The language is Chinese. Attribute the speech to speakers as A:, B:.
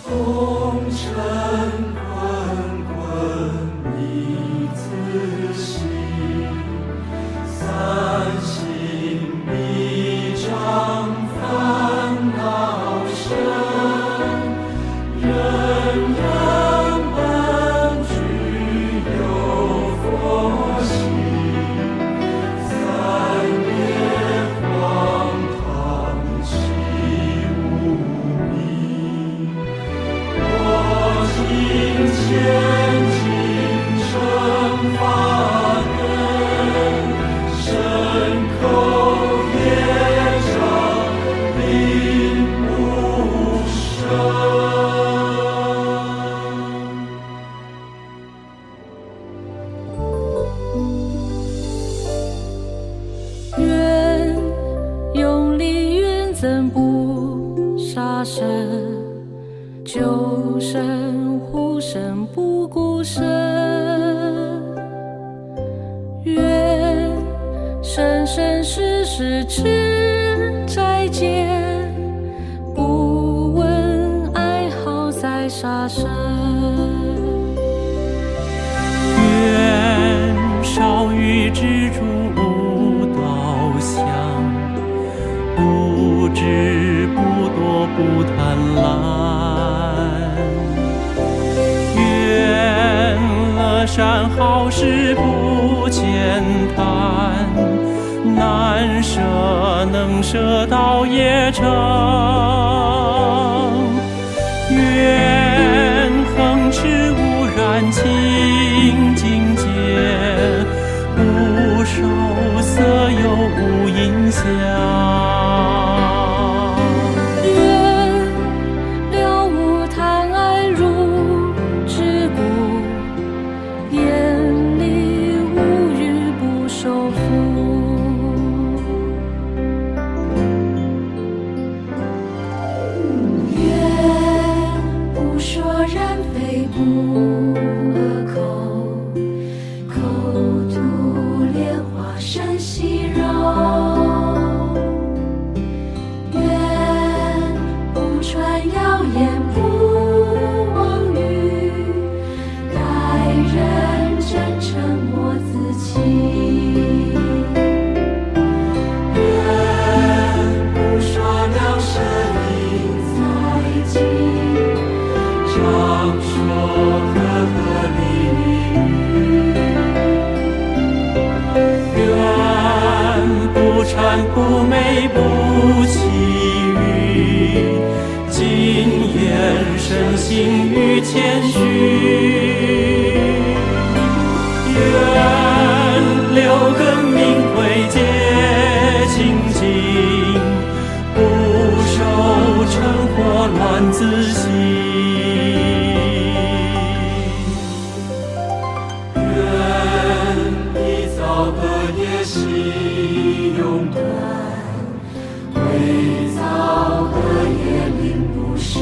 A: 红尘滚滚一自息，三心密障烦恼深，人人本具有佛性，三业荒唐其无明。我今前进正法人，身口业障并不生。
B: 愿用力愿增不杀生，救生护身不顾身。愿生生世世持斋戒，不问爱好在杀生。
C: 愿少欲知足无道相，不执不多不贪婪。愿乐善好施不减贪，难舍能舍道业成。愿恒持无染清净戒，不受色有无影响。
B: 愿了无贪爱如之故，眼里无欲不受缚。
D: 愿不说人非不恶口，口吐莲花生息肉。愿不传谣言不妄语，待人真诚莫自欺。
A: 愿不说两舌应在即，常说和利语。愿不谄不媚不绮语，谨言慎行与谦虚。愿六根明慧皆清净，不受尘惑乱自心。愿一造恶业悉永断，伪造恶业令不生。